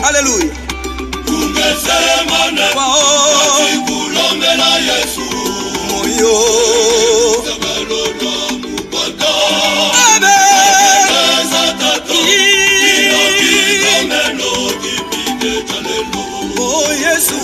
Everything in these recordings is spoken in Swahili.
Haleluya. Ungesema ne kulomela Yesu moyo sabalola mupata abe kameno kipite chalelo oh Yesu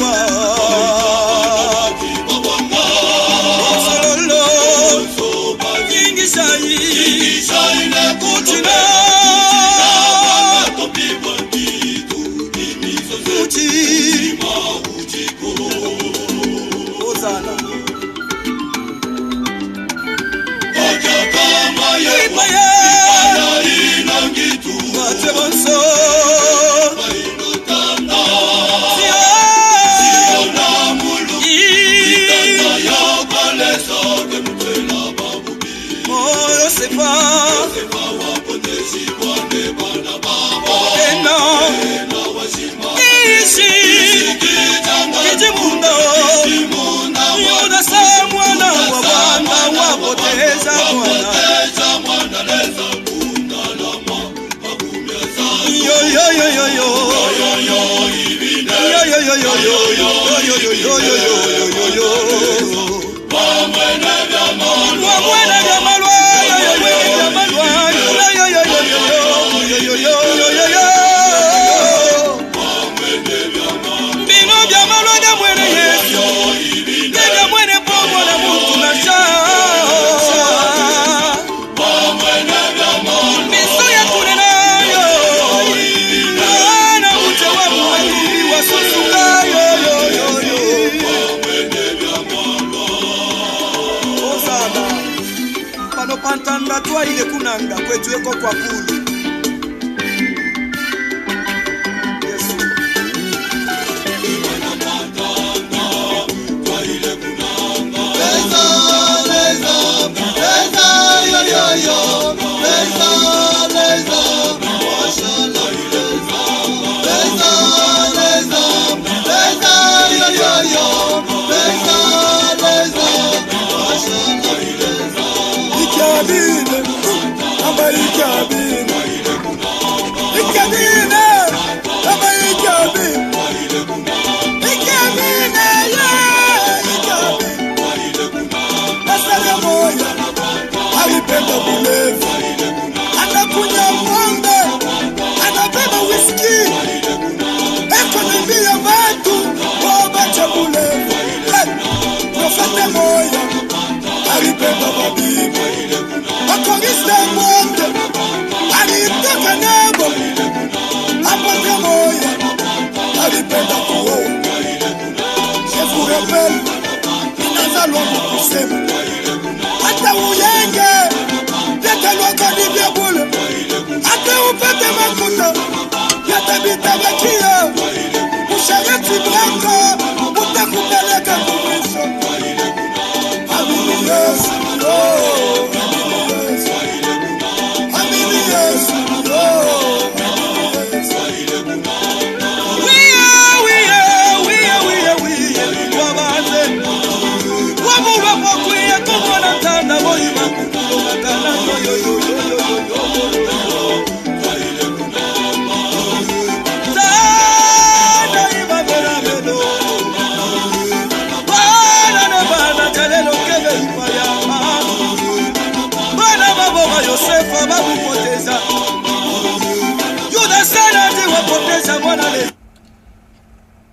pantanda twa ile kunanga kwetu eko kwa kulu Yesu hata uyenge yatalwaka nivyabula hata upate makuta yatabitabakia usharati mwako utakupeleka kumwisho. Amini Yesu, amini Yesu,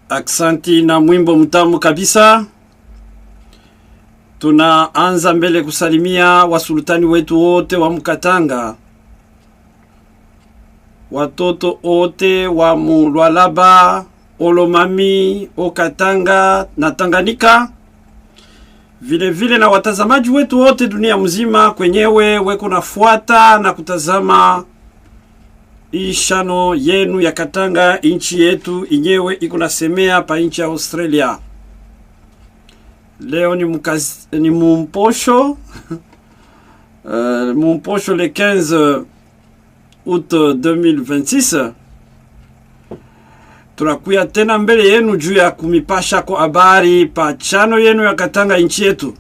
Aksanti na mwimbo mtamu kabisa. Tunaanza mbele kusalimia wasultani wetu wote wa Mkatanga, watoto wote wa Mulwalaba, Olomami, Okatanga na Tanganyika, vile vile na watazamaji wetu wote dunia mzima kwenyewe weko nafuata na kutazama ishano yenu ya Katanga, inchi yetu inyewe iko nasemea pa inchi ya Australia. Leo ni mumposho mumposho le 15 août 2026. Tunakuya tena mbele yenu juu ya kumipasha kwa habari pa chano yenu ya Katanga inchi yetu.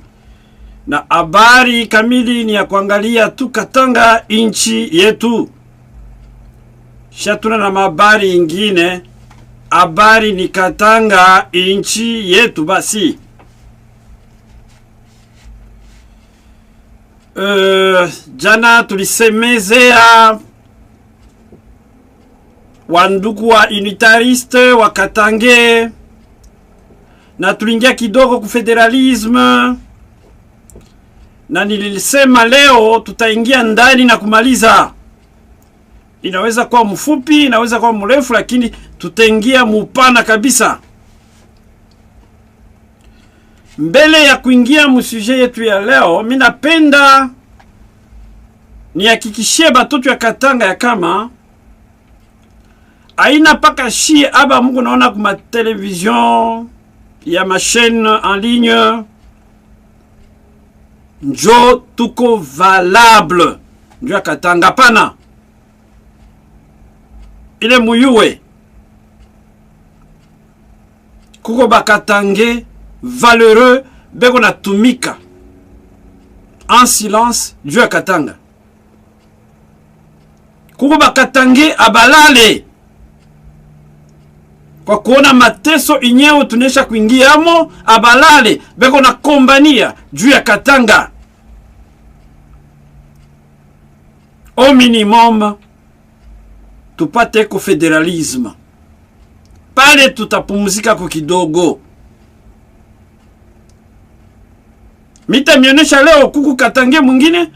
Na habari kamili ni ya kuangalia tu Katanga inchi yetu. Shatuna na mabari ingine habari ni Katanga inchi yetu basi. Jana tulisemezea wandugu wa unitariste wa Katange na tulingia kidogo ku federalisme, na nilisema leo tutaingia ndani na kumaliza. Inaweza kuwa mfupi, inaweza kuwa mrefu, lakini tutaingia mupana kabisa. Mbele ya kuingia musuje yetu ya leo, mimi napenda nihakikishie batoto ya Katanga ya kama aina paka shie aba mungu naona kuma television ya ma chaîne en ligne njo tuko valable njo ya Katanga pana ile muyuwe kuko bakatange valeureux beko na tumika en silence njo ya Katanga. Kuko bakatange abalale kwa kuona mateso inyewe tunesha kuingiamo, abalale beko na kombania juu ya Katanga. Au minimum tupate ko federalisme, pale tutapumzika kwa kidogo. Mitamionesha leo kuku Katange mwingine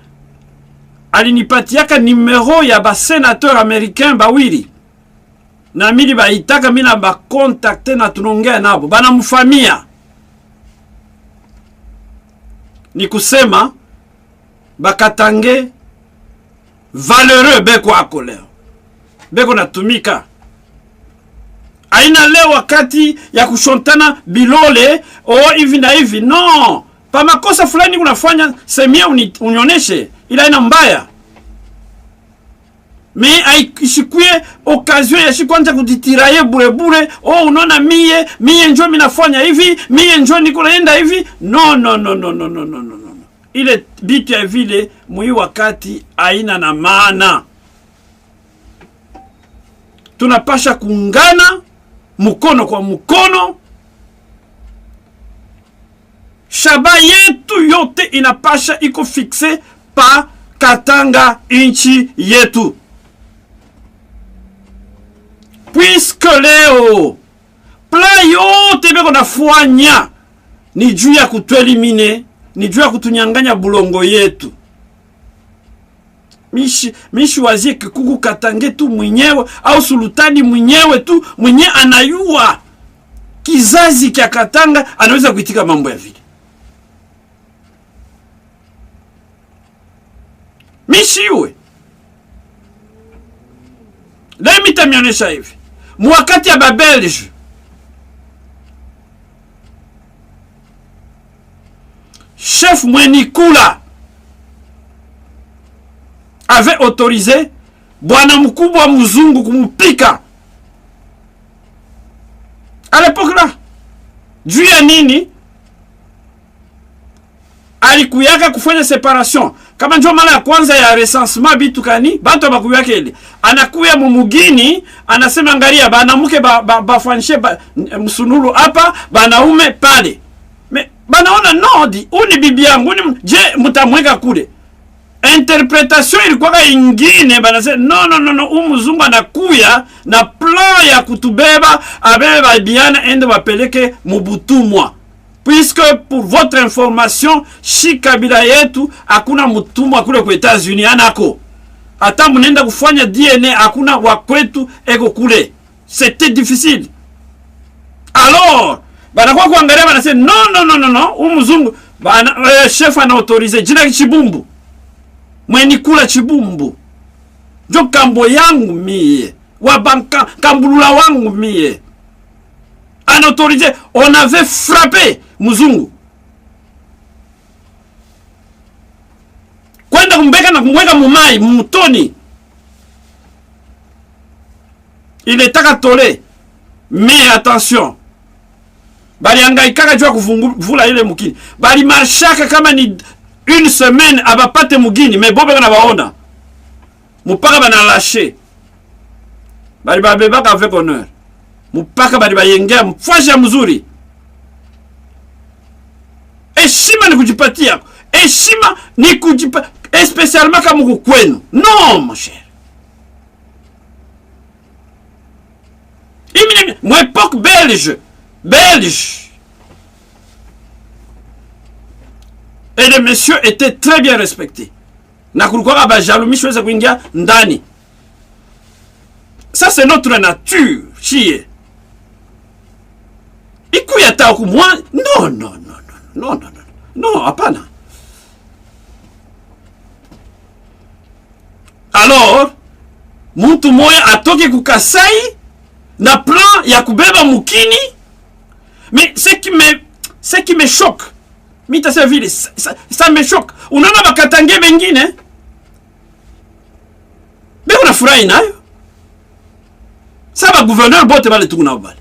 alinipatiaka numero ya ba sénateur américain bawili, na mili baitaka mina ba contacter na tunongea nabo bana mfamia. Ni kusema bakatange valeureux beko ako leo beko natumika. Aina leo wakati ya kushontana bilole hivi na hivi, no. Pa makosa fulani unafanya semia unioneshe, ila ina mbaya. Me ishikuye occasion ya shikwanja kuditiraye bure bure. Unaona mie njoo minafanya hivi, mie njoo niko naenda hivi. No. Ile bitu ya vile mui wakati aina na maana. Tunapasha kuungana mkono kwa mkono. Shaba yetu yote inapasha iko fixe pa Katanga inchi yetu. Puisque leo plan yote beko nafanya ni juu ya kutuelimine, ni juu ya kutunyanganya bulongo yetu. Mishi wazie kuku Katange tu mwenyewe au sultani mwenyewe tu mwenye anayua kizazi kia Katanga anaweza kuitika mambo ya vile. Mishiwe leo mitamionesha hivi mwakati ya Babelge chef Mwenikula avait autorisé bwana mkubwa mzungu kumupika à l'époque là. Juu ya nini? Alikuyaka kufanya separation. Kama njoo mara ya kwanza ya recensement bitu kani, bantu bakuyake ile. Anakuya mumugini, anasema angalia banamuke bafanishe msunulu hapa, banaume pale. Banaona nodi, uni bibi yangu, je mutamweka kule. Interpretation ilikuwa ingine, banasema no, umuzungu anakuya na plan ya kutubeba, abebe babiana ende bapeleke mubutumwa. Puisque pour votre information, shi kabila yetu hakuna mutumwa kule kwa États-Unis anako. Hata munenda kufanya DNA hakuna wakwetu eko kule. C'était difficile. Alors, banakuwa kuangalia banasema no, umuzungu chef ana autorize jina Chibumbu. Mwenikula Chibumbu. Jo kambo yangu mie, wabanka kambulula wangu mie. Ana autorisé, on avait frappé muzungu. Kwenda kumbeka na kumweka mumai mutoni. Il est à tolé. Mais attention. Bali hangaikaka jua kuvula ile mukini. Bali marshaka kama ni une semaine abapate mugini, mais bobe kana baona. Mupaka bana lâcher. Bali babebaka avec honneur. mpaka bali bayengea mfasha mzuri. Heshima ni kujipatia. Heshima ni kujipatia, especialement kama uko kwenu. Non, mon cher. Mon époque belge. Et les messieurs étaient très bien respectés. Na kulikuwa ba jalumi shweza kuingia ndani. Ça c'est notre nature, chie. Ikuya ta ku moi, non, hapana. Alors, mtu moya atoke ku Kasai na plan ya kubeba mukini. Mais ce qui me choque, mita sa vile, ça me choque. Unaona bakatange bengine, be unafurahi nayo. Saba gouverneur bote bale tukuna bale.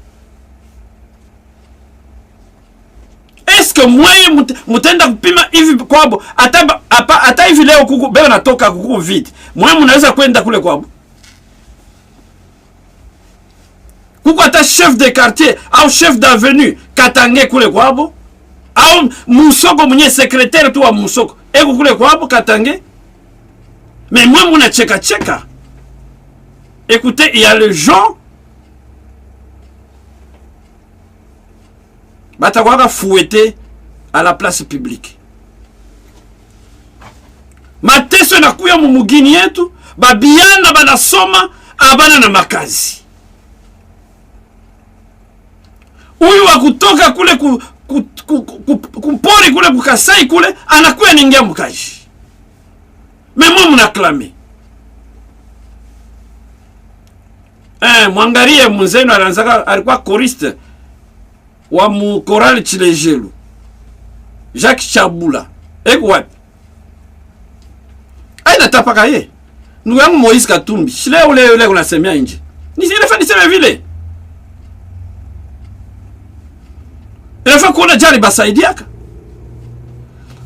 Est-ce que mwenye mutenda kupima hivi kwabo ata hivi leo kuku beo natoka kuku vide. Mwenye mnaweza kwenda kule kwabo. Kuku ata chef de quartier au chef d'avenue katange kule kwabo au musoko mwenye secrétaire tu wa musoko eko kule kwabo katange. Mais moi muna cheka. Écoutez, il y a les gens batakwaka fouetté à la place publique. Mateso na kuya mumugini yetu, babiana banasoma abana na makazi. Uyu wa kutoka kule kupori kule kukasai kule, anakuya ningia mkaji. Memo mnaklame. Mwangarie mzeno alanzaka alikuwa choriste wa mukorali Chilejelu. Jacques Chabula. Eko wapi? Aina tapaka ye. Ndugu yangu Moïse Katumbi. Shile ule unasemea nje. Niselefa niseme vile. Elefa kuona jari basaidiaka.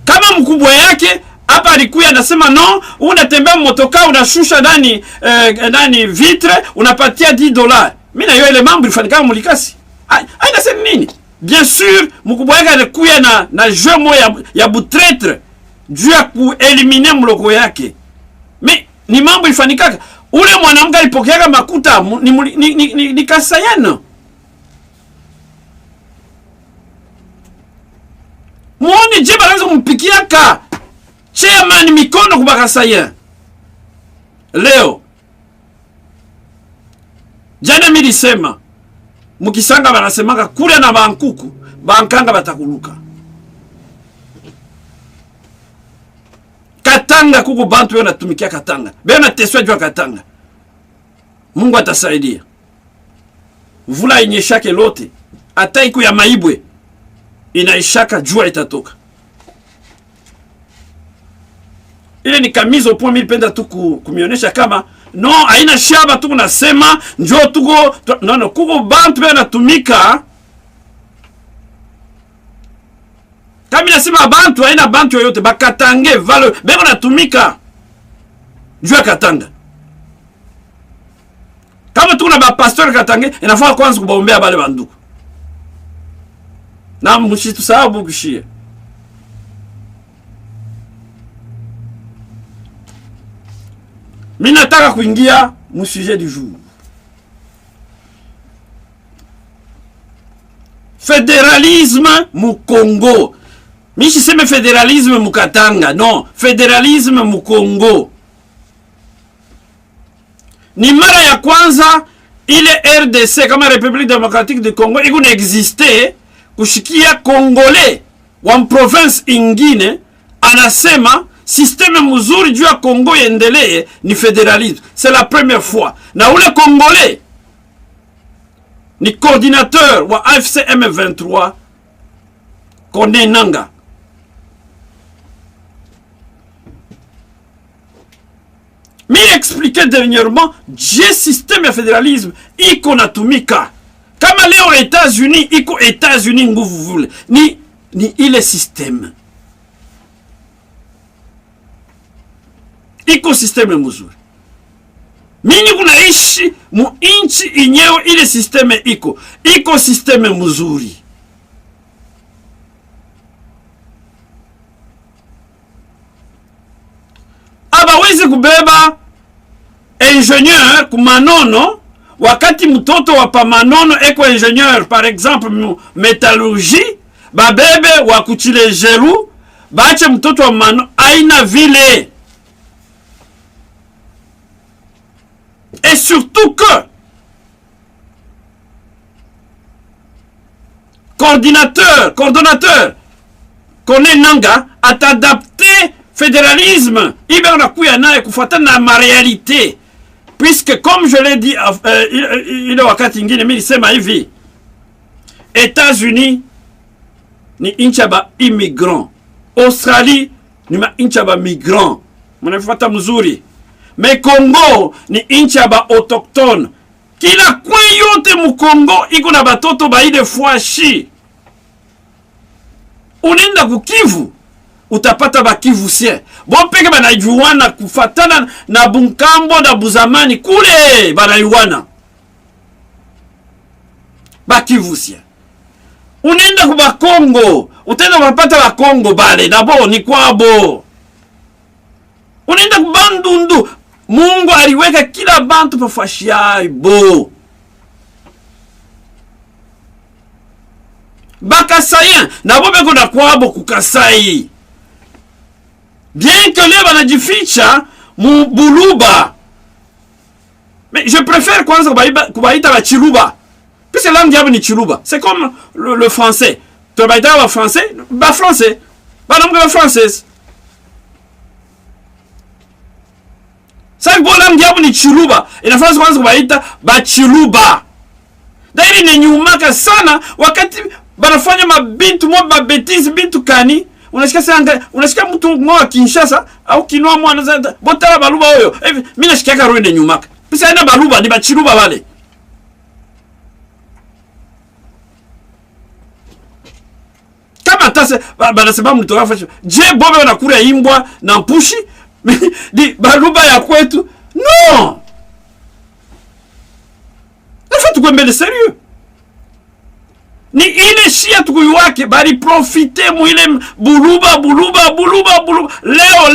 Kama mkubwa yake hapa alikuya anasema no, unatembea motoka unashusha nani vitre unapatia $10. Mimi na yo ile mambo ilifanyika mulikasi. Aina sema nini? Bien sûr, mkubwa yake alikuya na jeu moya ya butretre juu ya kuelimine mloko yake. Mais ni mambo ilifanyika. Ule mwanamke alipokeaga makuta ni Kasayano. Muone je banaanza kumpikiaka chairman mikono kuba Kasayano. Leo jana milisema mukisanga banasemaka kule na bankuku bankanga batakuluka. Katanga kuku bantu yona tumikia Katanga. Bena teswa jua Katanga. Mungu atasaidia. Vula inyeshake lote. Ata iku ya maibwe inaishaka jua itatoka. Ile ni kamizo point milipenda tu kumionesha kama no haina shaba tu kunasema njoo tuko no kuko bantu bena tumika. Kama nasema bantu haina bantu yoyote bakatange valo beko natumika jua Katanga. Kama tuna ba pastor Katange inafaa kwanza kubaombea bale banduku. Na mshitu sababu kishie. Mimi nataka kuingia mu sujet du jour. Fédéralisme mu Congo. Mimi siseme fédéralisme mu Katanga, non, fédéralisme mu Congo. Ni mara ya kwanza ile RDC kama République démocratique du Congo iko na existe kushikia Congolais wa province ingine anasema système mzuri juu ya Congo yendelee ni fédéralisme. C'est la première fois. Na ule Congolais ni coordinateur wa AFC M23 Kone Nanga. Mais expliqué dernièrement, j'ai système de fédéralisme iko natumika. Kama leo États-Unis iko États-Unis nguvu vule. Ni ile système. Iko système mzuri. Mimi kunaishi kuishi muinchi inyewe ile sisteme iko sisteme mzuri. Abawezi kubeba ingenieur kumanono wakati mtoto wa pamanono eko ingenieur par exemple metallurgie, babebe wa kuchile jeru bache mtoto wa manono aina vile. Et surtout que coordonnateur Kone Nanga atadapté fédéralisme ibe unakuya naye kufuatana na ma réalité, puisque comme je l'ai dit ile wakati ingine mimi nisema hivi, États-Unis ni inchi ya ba immigrant, Australie ni ma inchi ya ba migrant, mnafuata mzuri. Mais Congo ni inchi ya ba autochtone. Kila kwe yote mu Congo iko na batoto ba ile fwashi. Unenda kukivu utapata ba kivusien. Bon peke banajuana kufatana na Bunkambo na Buzamani kule banajuana. Ba kivusien. Unenda kuba Congo, utenda kupata ba Congo bale nabo ni kwabo. Unenda kubandundu. Mungu aliweka kila bantu pafashia bo. Bakasayen nabo beko na kwabo kukasai. Bien que leo banajificha mu Buluba. Mais je préfère kwanza kubaita ba Chiluba. Puisque langue yabo ni Chiluba. C'est comme le français. Tu baita ba français, ba français. Ba langue ba française. Sasa bola mjabu ni Chiluba. Inafaa kwanza kubaita ba Chiluba. Dairi ni nyumaka sana wakati banafanya mabintu mo babetizi bintu kani. Unasikia mtu mwa Kinshasa au Kinwa mwana za botala baluba hoyo. Mimi nashikia ka roende nyumaka. Pisa ina baluba ni ba Chiluba wale. Kama tase banasema mtu afasha. Je bobe wanakula imbwa na mpushi? Di baluba ya kwetu? Non. Il faut tukwembe le sérieux. Ni ile shia tukuyuwake bari profite mu ile buluba. Leo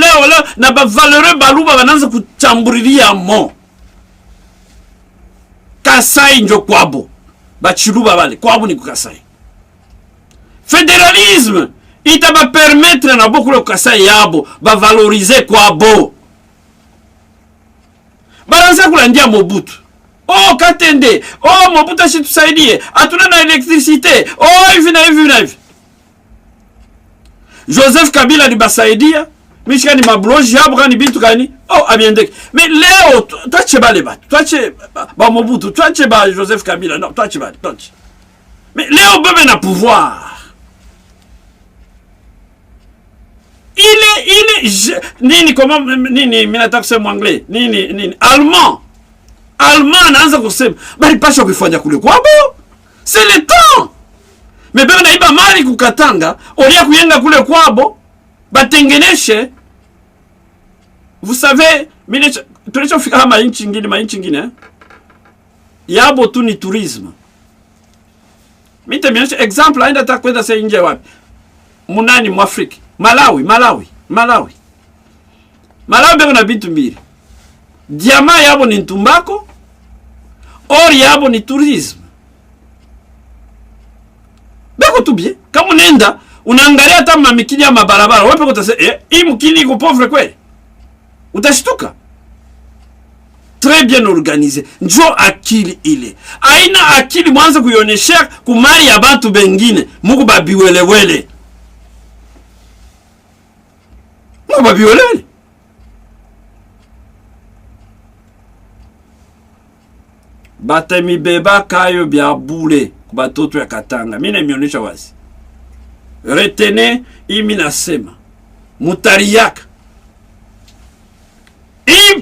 na ba valeureux baluba bananza kuchamburiria mo. Kasai njo kwabo. Ba Chiluba bale kwabo ni kukasai. Fédéralisme ita ba permettre na boku le Kasai yabo ba valoriser kwabo. Baranza kulandia Mobutu. Oh Katende, oh Mobutu ashitusaidie, atuna na électricité. Oh hivi na hivi. Joseph Kabila ni basaidia, mishika ni mabloji yabo kani bintu kani. Oh abiendeke. Mais leo tuache bale batu, tuache ba Mobutu, tuache ba Joseph Kabila. Non, tuache bale, tuache. Mais leo bebe na pouvoir. Nini comment nini minataka kusema anglais nini allemand anaanza kusema bali pasha kufanya kule kwabo, c'est le temps. Mais bebe naiba mali kukatanga olia kuyenga kule kwabo batengeneshe. Vous savez mimi tunachofika kama inchi nyingine yabo tu ni tourisme. Mimi temionyesha example aenda takwenda sasa nje wapi munani mu Afrika. Malawi beko na bintu mbili. Diama yabo ni ntumbako, or yabo ni tourisme. Beko tu bien. Kama unaenda unaangalia hata mamikini ya mabarabara, wewe peko utasema hii mkini iko pauvre kweli. Utashtuka. Très bien organisé. Njo akili ile. Aina akili mwanza kuionesha kumali ya bantu bengine. Mungu babiwelewele. Babiolele. Batemi beba kayo bya bule kubatoto ya Katanga. Mimi nimeonyesha wazi. Retene imi nasema mutariaka.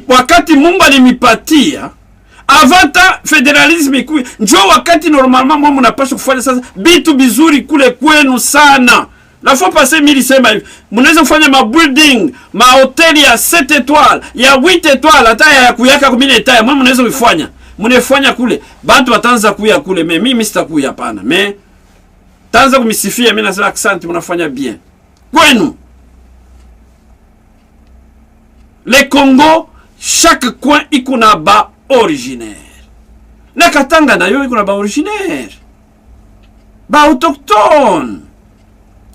Wakati Mungu alimipatia avanta federalisme njo wakati normalement mwa mnapaswa kufanya sasa bitu bizuri kule kwenu sana. La fois passée milisema hivi. Mnaweza kufanya ma building, ma hoteli ya 7 étoiles, ya 8 étoiles, hata ya kuyaka 10 étoiles. Mwe mnaweza kufanya. Mnefanya kule. Bantu watanza kuya kule. Mais mimi sitakuya hapana. Mais tanza kumisifia mimi nasema asante mnafanya bien. Kwenu. Le Congo, chaque coin iko na ba originaire. Na Katanga nayo iko na ba originaire. Ba autochtone.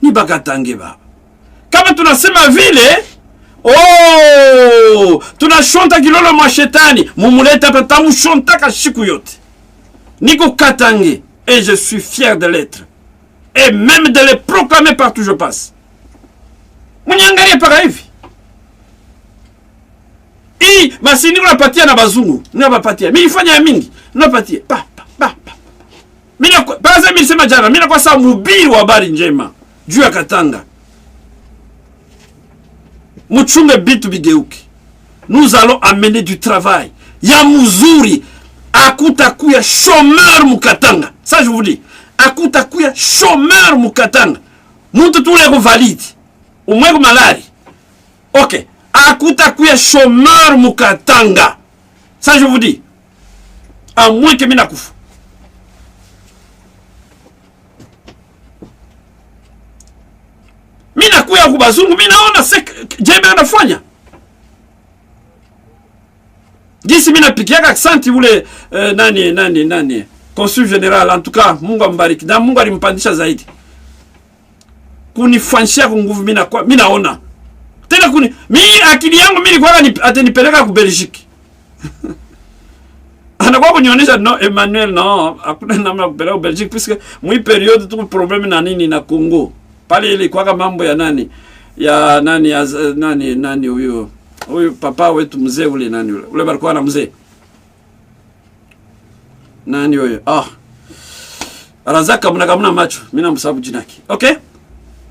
Ni bakatange ba. Kama tunasema vile, oh, tunashonta kilolo mwa shetani, mumuleta hapa tamushontaka siku yote. Niko Katange et je suis fier de l'être. Et même de le proclamer partout je passe. Munyangalie para hivi. Basi niko napatia na bazungu. Niko napatia. Mimi nifanya mingi. Napatia. Pa. Mimi baza mimi sema jana, mimi nakuwa sawa mhubiri wa habari njema juu ya Katanga. Muchunge bitu bigeuki. Nous allons amener du travail. Ya muzuri. Akutakuya chômeur mukatanga. Ça je vous dis. Akutakuya chômeur mukatanga. Muntu tule ko valide. Umweko malari. OK. Akutakuya chômeur mukatanga. Ça je vous dis. À moins que mina kufu. Mina kuya kubazungu, mina ona jembe anafanya. Gisi mina pikiaka aksanti ule nani consul general, en tout cas Mungu ambariki na Mungu alimpandisha zaidi. Kunifanyia kwa nguvu mina ona. Tena mimi akili yangu mimi kwa atanipeleka ku Belgique. Anakuwa kunionyesha no Emmanuel no hakuna namna kupeleka ku Belgique puisque mwi periode tu problème na nini na Congo. Pale ile kwa mambo ya nani ya nani huyo papa wetu mzee ule nani ule balikuwa na mzee nani huyo Razaka mnakamna macho mimi namsabu jinaki. Okay,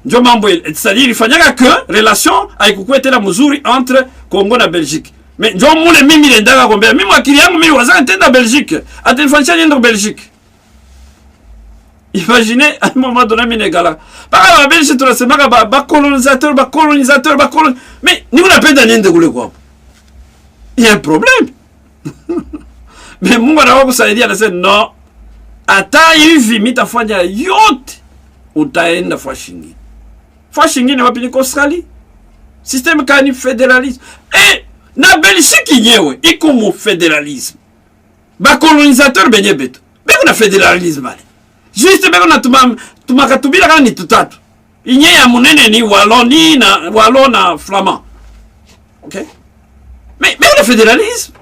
ndio mambo ile c'est-à-dire ifanyaka que relation haikukuwa tena mzuri entre Congo na Belgique. Mais ndio mule mimi nendaka kombea mimi akili yangu mimi wazana tenda Belgique atanifanyia niende Belgique. Imaginez, à un moment donné, Minegala. Par la Belgique, tu sais, colonisateur. Mais nous, on a pas d'année de gouler quoi. Il y a un problème. Mais moi, on a dit, non. Ata hivi, mita fanya yote. Utaenda fashingi. Fashingi, ne wapini Australie. Système kani fédéralisme. Et, na Belgique, nyewe, ikomo fédéralisme. Colonisateur, benye beto. Mais on a fédéralisme, allez. Juste beko na tumakatubila kama ni tutatu. Inye ya munene ni Wallonie na Wallon na Flamand. OK? Mais le fédéralisme.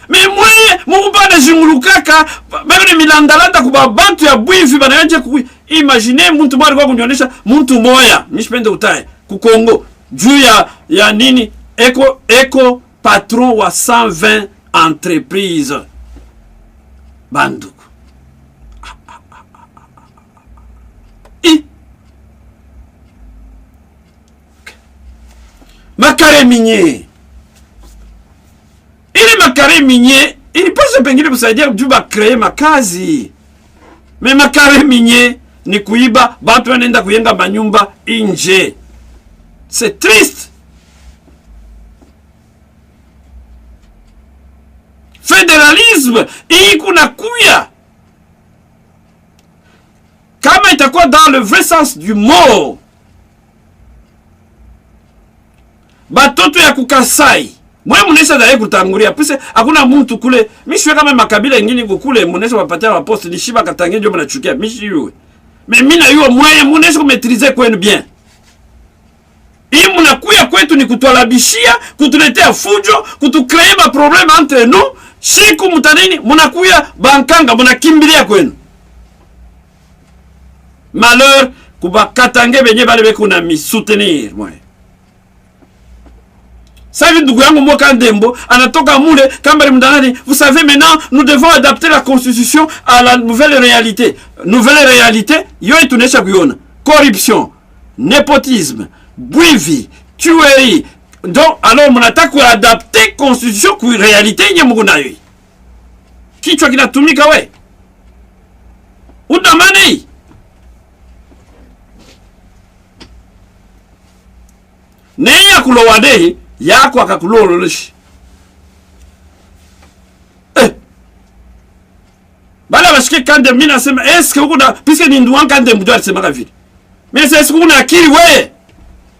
Mais moi muba na jingulukaka beko ni milandalanda kuba bantu ya bwivi banaje ku imagine muntu mwari kwa kunyonesha muntu moya nishipende utaye ku Congo juu ya nini eko patron wa 120 entreprises. Bandu makare minier. Ile makare minier, ili pasa pengine kusaidia juba kreye makazi. Me makare minier ni kuiba, batu wanaenda kuyenga manyumba inje. C'est triste. Fédéralisme, iko na kuya. Kama itakuwa dans le vrai sens du mot. Batoto ya kukasai. Mwe munesa dae kutangulia. Pise hakuna mtu kule. Mishwe kama makabila ingine kule munesa wapatia wa poste ni shiba katange ndio mnachukia. Mishi yue. Mais mina yuo mwe munesa kumetrize kwenu bien. Hii mnakuya kwetu ni kutualabishia, kutuletea fujo, kutukreye ma problème entre nous. Siku mtanini mnakuya bankanga mnakimbilia kwenu. Malheur kuba katange benye bale beko na mi soutenir moi. Savi ndugu yangu Mwoka Ndembo anatoka mule kambari mdanani. Vous savez maintenant nous devons adapter la constitution à la nouvelle réalité. Nouvelle réalité yo itunesha kuiona. Corruption, népotisme, bwivi, tuerie. Donc alors mnataka adapter constitution ku réalité yenye Mungu nayo. Kichwa kinatumika we. Udamani. kulowadehi yako akakulololoshi. Bala bashike kande mimi nasema eske huko na piske ni nduwan kande mdu alisema kavile. Mimi sasa siku kuna akili we.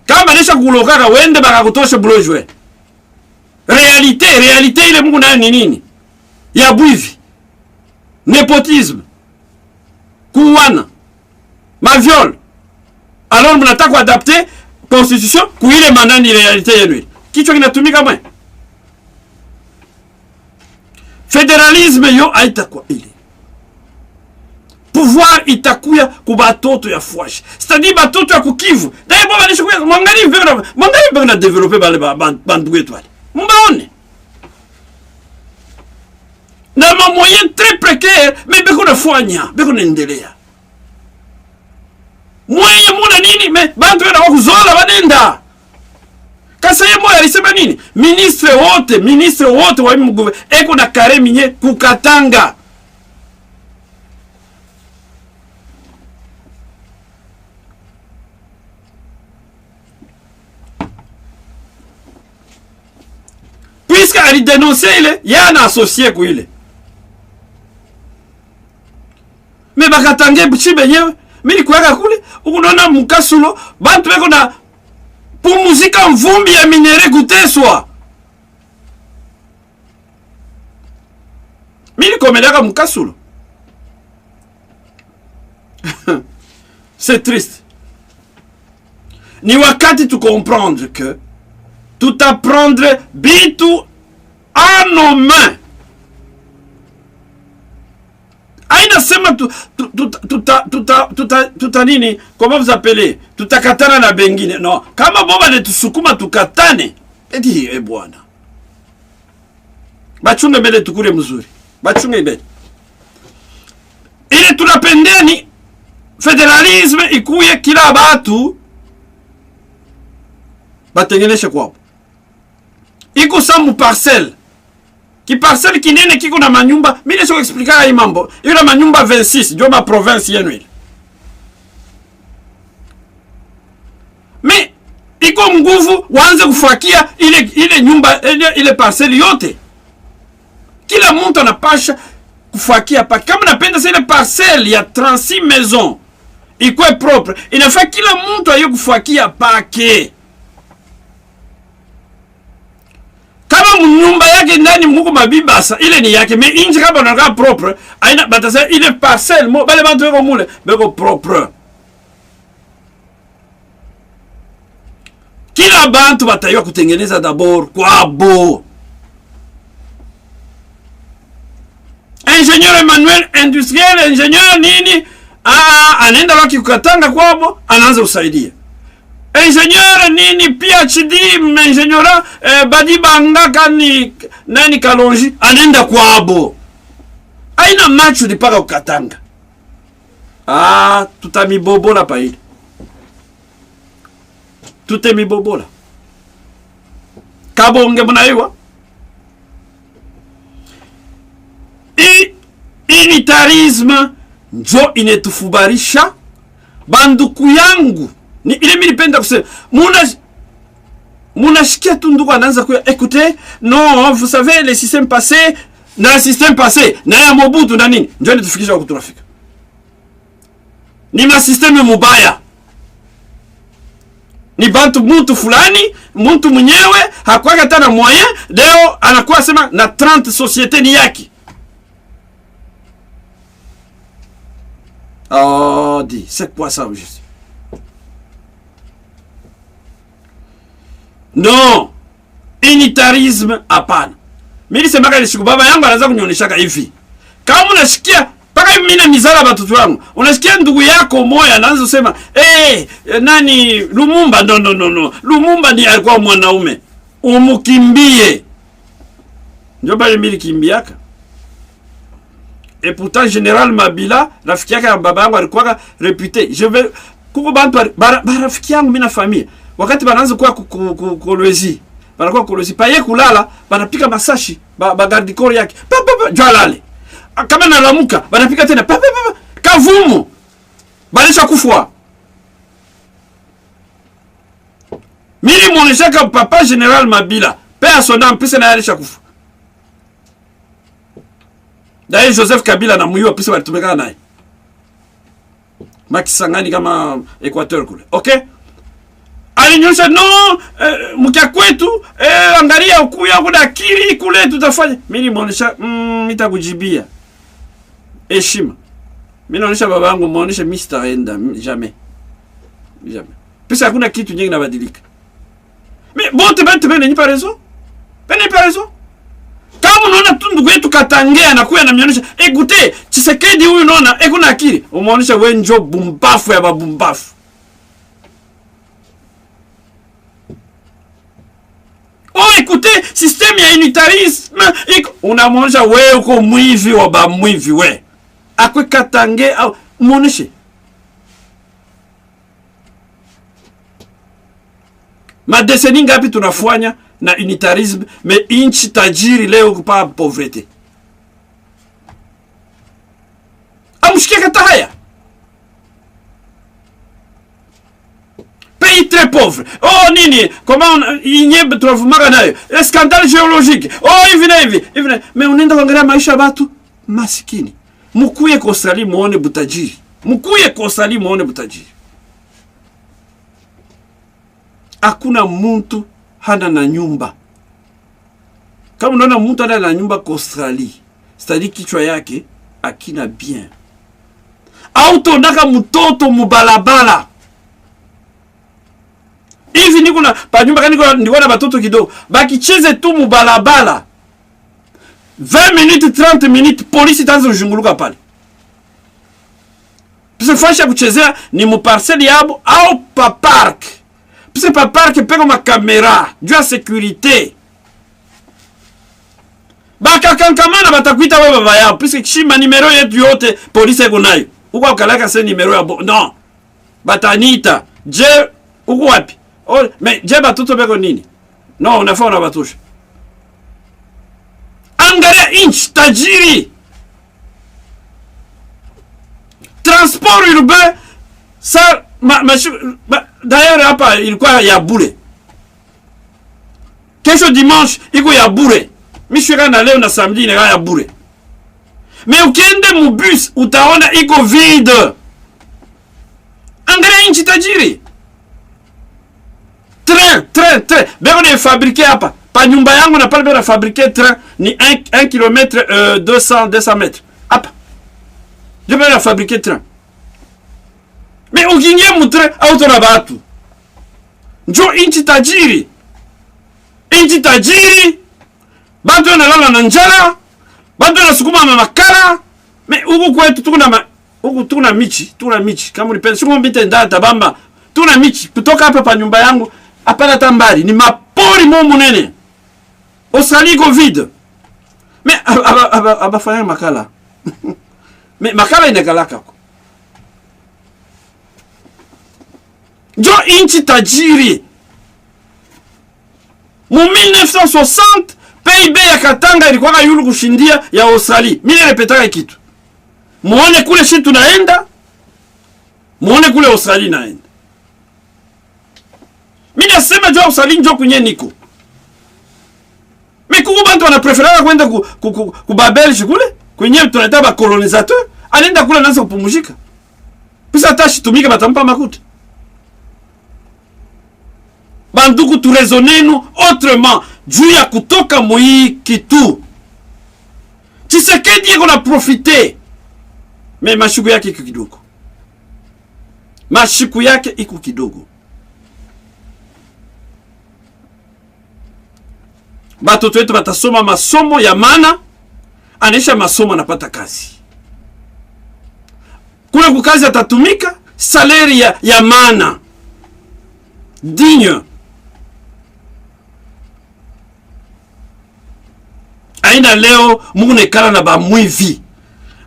Kama nesha kulokaka wende bakakutosha blojwe. Realite ile Mungu nayo ni nini? Ya bwivi. Nepotisme. Kuwana. Maviol. Alors mnataka kuadapter constitution kuile mandani realite yenu. Kichwa kinatumika mwe. Federalisme yo haitakuwa ile. Pouvoir itakuya kubatoto ya fwashi. C'est-à-dire batoto ya kukivu. D'ailleurs bon banisha kuya mwangali na développer bale bandu wetu wale. Mbaone. Na ma moyen très précaire mais beko na fwanya, beko na endelea. Mwenye muna nini me bantu wena wakuzola wanenda. Kasa ye moya alisema nini? Ministre wote wa mguve eko na kare minye kukatanga. Puisque ali dénoncer ile, yana associé ku ile. Me bakatange buchibe nyewe, mimi kuweka kule, unaona mkasulo, bantu weko na pumuzika mvumbi ya minere kuteswa. Mimi komeleka mkasulo. C'est triste. Ni wakati tu comprendre que tout apprendre bitu à nos mains. Aina sema tuta nini, comment vous appelez, tutakatana na bengine. Non, kama boba ne tusukuma tukatane, eti bwana. Bachunge mbele tukure mzuri. Bachunge mbele. Ile tunapendea ni federalisme ikuye kila batu batengeneshe kwao. Iko samu parcelle. Ki parcelle kinene kiko na manyumba, mimi nisho explica hii mambo. Iko na manyumba 26, ndio ma province yenu ile. Mais iko nguvu waanze kufakia ile nyumba ile parcelle yote. Kila mtu anapasha kufakia pa. Kama napenda ile parcelle ya 36 maisons iko propre, inafaa kila mtu ayo kufakia pake. Kama mnyumba yake ndani mko mabibasa ile ni yake, mais inji kama unakaa propre aina batasa ile parcelle mo bale bantu weko mule beko propre. Kila bantu bataywa kutengeneza d'abord kwabo. Ingénieur Emmanuel industriel, ingénieur nini anaenda waki kukatanga kwabo, anaanza usaidia. Ingénieur nini PhD ingénieur badibanga kani nani kalonji anenda kwabo. Aina machu dipaka kukatanga. Tutamibobola pa ile. Tutemibobola. Kabonge mnaiwa. Unitarisme njo inetufubarisha banduku yangu. Ni ile mimi nipenda kusema munashikia tu ndugu anaanza kuya écoutez, non vous savez le système passé na système passé na ya Mobutu na nini ndio nitufikisha huko tunafika. Ni ma système mubaya. Ni bantu mtu fulani, mtu mwenyewe hakuwa hata na moyen, leo anakuwa sema na 30 société ni yake. Oh, dis, c'est quoi ça juste? Non, unitarisme hapana. Mimi sema kali siku baba yangu anaanza kunioneshaka hivi. Kama unasikia paka mimi na mizala batoto wangu, unasikia ndugu yako moya anaanza kusema, nani Lumumba no. Lumumba ni alikuwa mwanaume. Umukimbie. Ndio bali mimi kimbiaka. Et pourtant général Mabila rafiki yake ya baba yangu alikuwa réputé. Je vais kuko bantu rafiki yangu mimi na familia. Wakati banaanza kuwa kolwezi. Banakuwa kolwezi paye kulala, banapika masashi, garde corps yake. Jalale. Kama nalamuka, banapika tena. Kavumu. Banisha kufua. Mimi moneshaka papa General Mabila. Père Sonda mpise na alisha kufa. Dae Joseph Kabila na muyu mpise walitumeka naye. Makisangani kama Equateur kule. Okay? Alinyosha no mkia kwetu angalia ukuya kuna akili kule tutafanya. Mimi muonesha nitakujibia. Heshima. Mimi naonesha baba yangu muonesha Mr. Enda jamais. Jamais. Pesa hakuna kitu nyingi nabadilika. Mais bon te bene ni pas raison. Bene pas raison. Kama unaona tu ndugu yetu Katangea anakuya na mionyesha, écoutez, Tshisekedi huyu unaona, kuna akili. Umeonyesha wewe njo bumbafu ya babumbafu. Oh, écoutez, système ya unitarisme, unamuonyesha wewe uko mwivi wa ba mwivi we. Akwe Katangea au muoneshe. Madeseni ngapi tunafanya na unitarisme, mais inchi tajiri leo kupa pauvreté. Amushikia kata haya. Pays très pauvre. Oh nini, comment inyebe tunafumaka nayo. Scandale géologique. Oh hivi. Mais unaenda kuangalia maisha ya watu masikini. Mukuye kosali muone butajiri. Hakuna mtu hana na nyumba. Kama unaona mtu hana na nyumba kwa Australia, c'est-à-dire kichwa yake akina bien. Auto ndaka mtoto mubalabala. Hivi niko na pa nyumba niko na batoto kidogo. Bakicheze tu mubalabala. 20 minutes 30 minutes polisi itaanza kujunguluka pale. Pisa fasha kuchezea ni mu parcelle yabo au pa park. C'est pas parce que pego ma caméra, Dieu a sécurité. Baka kankamana batakuita wewe baba yao, puisque kishima numero yetu yote police iko nayo. Uko ukalaka se numero ya non. Batanita, je uko wapi? Oh, mais je batoto beko nini? Non, unafaa unabatusha. Angalia inch tajiri. Transport urbain ça d'ailleurs hapa ilikuwa ya bure. Kesho dimanche iko ya bure. Mishweka na leo na samedi ina ya bure. Mais ukiende mu bus utaona iko vide. Angalia inchi tajiri. Train. Beko ni fabriqué hapa. Pa nyumba yangu na pale beko fabriqué train ni 1 km 200 mètres. Hapa. Je beko fabriqué train. Mais ukiingia mutre auto na batu. Njo inchi tajiri. Batu wanalala na njala. Batu wanasukuma makala. Mais huku kwetu tukuna michi. Kama unipenda shuko mbite ndata bamba. Tuna michi. Kutoka hapa pa nyumba yangu hapana tambari. Ni mapori munene. Australie iko vide. Mais abafanya makala. Mais makala inakalaka ko. Njo inchi tajiri. Mu 1960 PIB ya Katanga ilikuwa yulu kushindia ya Australia. Mimi repetaka kitu. Muone kule shi tunaenda. Muone kule Australia naenda. Mimi nasema jo Australia njo kunye niko. Mais kuku bantu wana preferera kwenda ku Babelge kule. Kwenye tunaita ba colonisateur. Anaenda kule anaanza kupumzika. Pisa tashi tumike batampa makuta. Banduku turezonenu autrement. Juu ya kutoka mui kitu. Tshisekedi yeko na profite. Me mashiku yake iko kidogo. Batoto wetu batasoma masomo ya maana. Anisha masomo anapata kazi. Kule kukazi atatumika. Saleri ya maana. Digne. Aina leo mune kala na ba mwivi.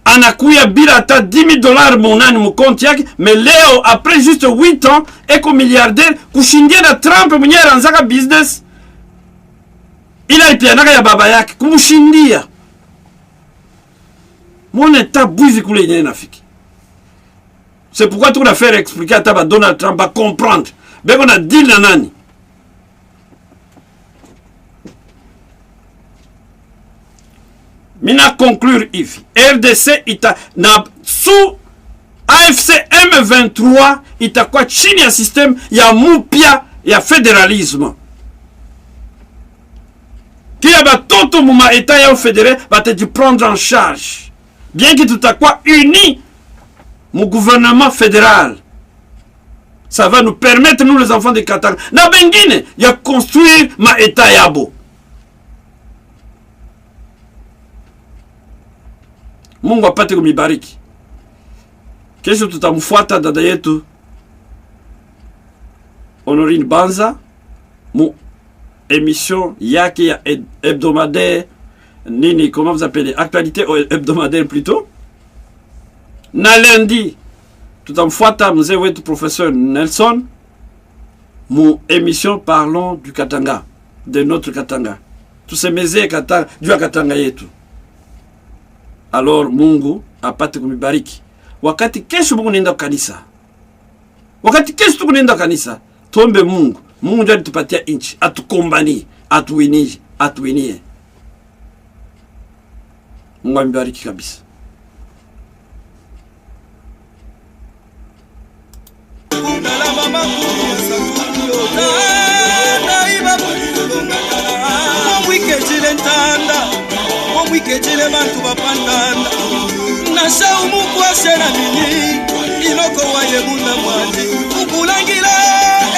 Anakuya bila hata $10,000 monani mkonti yake. Mais leo après juste 8 ans eko milliardaire kushindia na Trump mwenye anzaka business. Ila ipianaka ya baba yake kumushindia. Mune tabwizi kule yenye nafiki. C'est pourquoi tout la faire expliquer à Donald Trump va comprendre. Beko na deal na nani. mina conclure hivi, RDC na sous AFC M23 itakuwa chini ya système ya mupya ya fédéralisme. Kia batoto muma état ya fédéré va te prendre en charge. Bien que tutakuwa unis mon gouvernement fédéral. Ça va nous permettre, nous les enfants de Katanga, na bengine ya construire ma état yabo. Mungu apate kumibariki. Kesho tutamfuata dada yetu Honorine Banza mu émission yake ya hebdomadaire nini, comment vous appelez, actualité hebdomadaire plutôt. Na lundi tutamfuata mzee wetu professeur Nelson mu émission parlons du Katanga, de notre Katanga. Tusemezee Katanga, juu ya Katanga yetu. Alors Mungu apate kumibariki. Wakati kesho Mungu nenda kanisa. Wakati kesho tuko nenda kanisa, tuombe Mungu. Mungu ndiye atupatia inchi, atukombani, atuwinie. Mungu ambariki kabisa. Mwikejile bantu bapandanda nasha umukwashe na nini inoko waye munda mwati ukulangira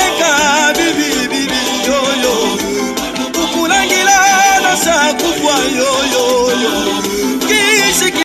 eka bibi yoyo ukulangira nasha kufwa yoyo